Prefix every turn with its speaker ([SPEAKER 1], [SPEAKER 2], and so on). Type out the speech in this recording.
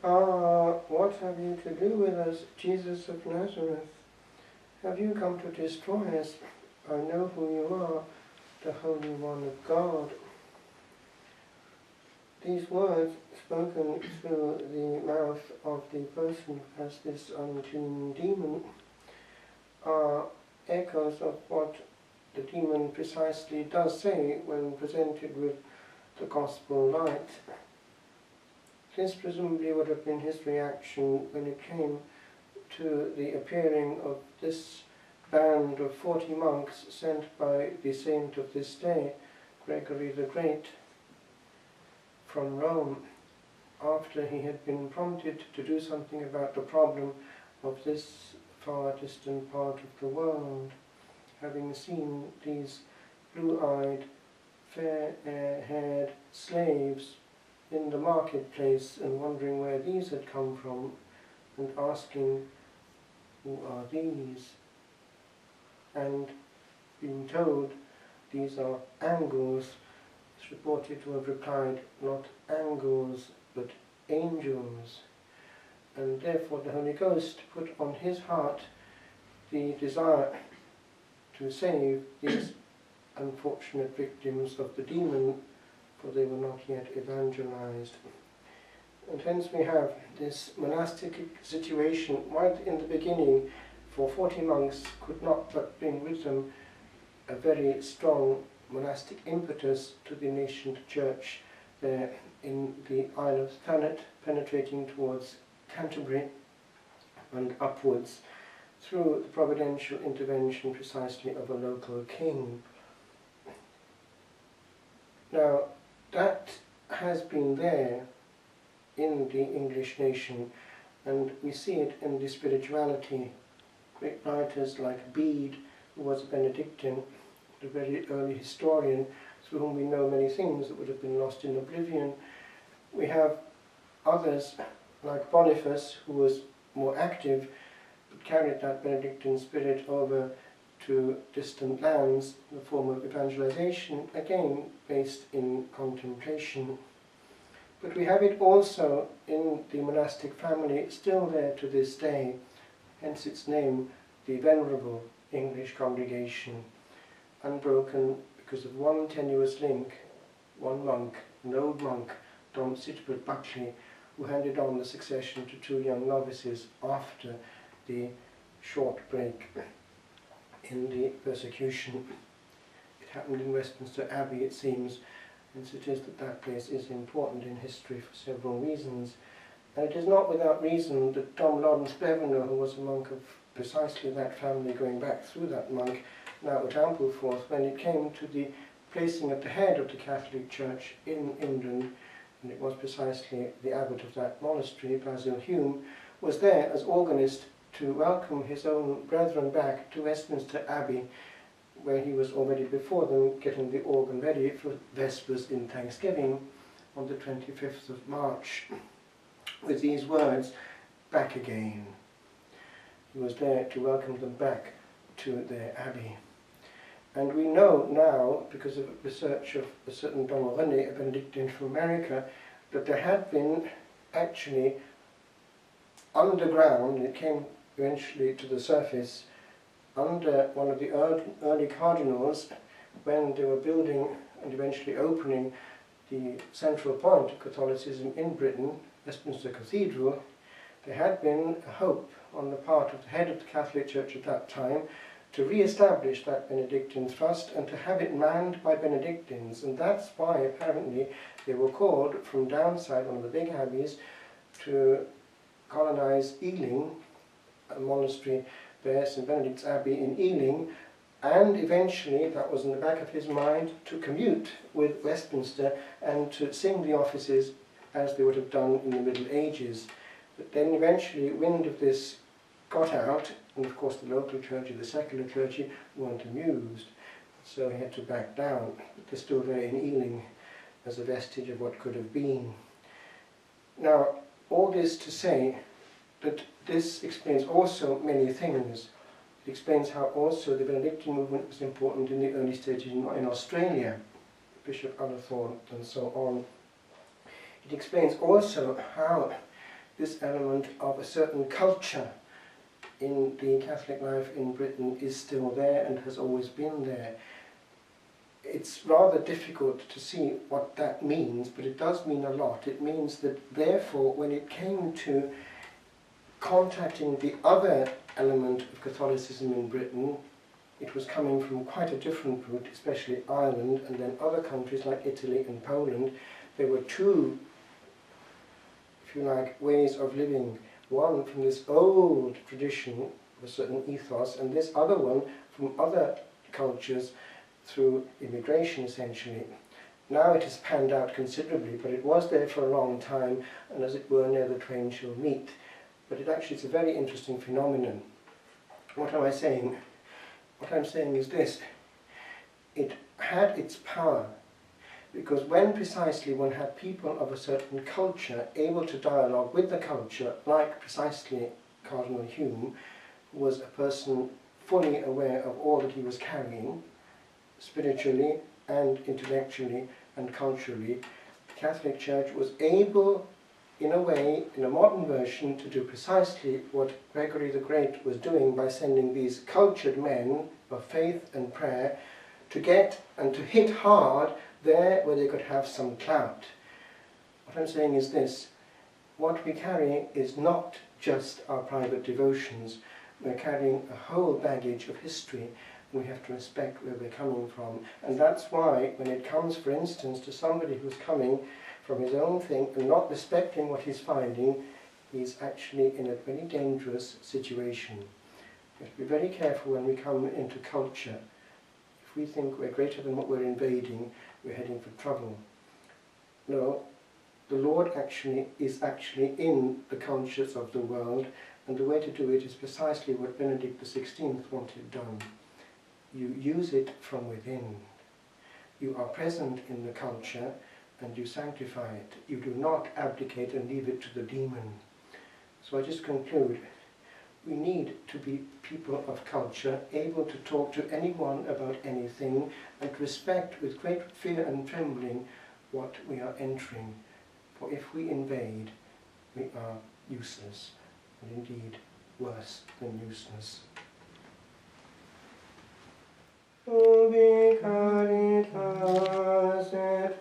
[SPEAKER 1] Ah, what have you to do with us, Jesus of Nazareth? Have you come to destroy us? I know who you are, the Holy One of God. These words, spoken through the mouth of the person who has this unclean demon, are echoes of what the demon precisely does say when presented with the gospel light. This presumably would have been his reaction when it came to the appearing of this band of 40 monks sent by the saint of this day, Gregory the Great, from Rome, after he had been prompted to do something about the problem of this far distant part of the world, having seen these blue-eyed, fair-haired slaves in the marketplace and wondering where these had come from, and asking, who are these? And being told these are angels, is reported to have replied, not angels, but angels. And therefore the Holy Ghost put on his heart the desire to save these unfortunate victims of the demon, for they were not yet evangelized. And hence we have this monastic situation right in the beginning, for 40 monks could not but bring with them a very strong monastic impetus to the nascent church there in the Isle of Thanet, penetrating towards Canterbury and upwards through the providential intervention precisely of a local king. Now, that has been there in the English nation, and we see it in the spirituality. Great writers like Bede, who was a Benedictine, a very early historian, through whom we know many things that would have been lost in oblivion. We have others like Boniface, who was more active, but carried that Benedictine spirit over to distant lands in the form of evangelization, again based in contemplation. But we have it also in the monastic family, still there to this day, hence its name, the Venerable English Congregation, unbroken because of one tenuous link, one monk, an old monk, Dom Sitbert Buckley, who handed on the succession to two young novices after the short break in the persecution. It happened in Westminster Abbey, it seems, and it is that that place is important in history for several reasons. And it is not without reason that Dom Lawrence Beverner, who was a monk of precisely that family going back through that monk, now at Ampleforth, when it came to the placing at the head of the Catholic Church in England, and it was precisely the abbot of that monastery, Basil Hume, was there as organist to welcome his own brethren back to Westminster Abbey, where he was already before them getting the organ ready for Vespers in Thanksgiving on the 25th of March, with these words, "Back again." He was there to welcome them back to their abbey. And we know now, because of research of a certain Dom René, a Benedictine from America, that there had been actually underground, and it came eventually to the surface, under one of the early cardinals, when they were building and eventually opening the central point of Catholicism in Britain, Westminster Cathedral, there had been a hope on the part of the head of the Catholic Church at that time to re-establish that Benedictine trust and to have it manned by Benedictines. And that's why apparently they were called from downside, one of the big abbeys, to colonize Ealing, a monastery there, St. Benedict's Abbey in Ealing, and eventually, that was in the back of his mind, to commute with Westminster and to sing the offices as they would have done in the Middle Ages. But then eventually wind of this got out, and of course the local clergy, the secular clergy, weren't amused, so he had to back down. But they're still there in Ealing as a vestige of what could have been. Now, all this to say that this explains also many things. It explains how also the Benedictine movement was important in the early stages in Australia, Bishop Ullathorne and so on. It explains also how this element of a certain culture in the Catholic life in Britain is still there and has always been there. It's rather difficult to see what that means, but it does mean a lot. It means that therefore when it came to contacting the other element of Catholicism in Britain, it was coming from quite a different route, especially Ireland and then other countries like Italy and Poland. There were two, if you like, ways of living. One from this old tradition of a certain ethos, and this other one from other cultures through immigration essentially. Now it has panned out considerably, but it was there for a long time, and as it were, near the twain shall meet. But it actually is a very interesting phenomenon. What am I saying? What I'm saying is this: it had its power, because when precisely one had people of a certain culture able to dialogue with the culture, like precisely Cardinal Hume, who was a person fully aware of all that he was carrying, spiritually and intellectually and culturally, the Catholic Church was able, in a way, in a modern version, to do precisely what Gregory the Great was doing by sending these cultured men of faith and prayer to get and to hit hard there where they could have some clout. What I'm saying is this: what we carry is not just our private devotions. We're carrying a whole baggage of history. We have to respect where we're coming from. And that's why when it comes, for instance, to somebody who's coming from his own thing and not respecting what he's finding, he's actually in a very dangerous situation. We have to be very careful when we come into culture. If we think we're greater than what we're invading, we're heading for trouble. No, the Lord is actually in the cultures of the world, and the way to do it is precisely what Benedict XVI wanted done. You use it from within. You are present in the culture and you sanctify it. You do not abdicate and leave it to the demon. So I just conclude, we need to be people of culture, able to talk to anyone about anything and to respect with great fear and trembling what we are entering. For if we invade, we are useless, and indeed worse than useless. Ubi caritas et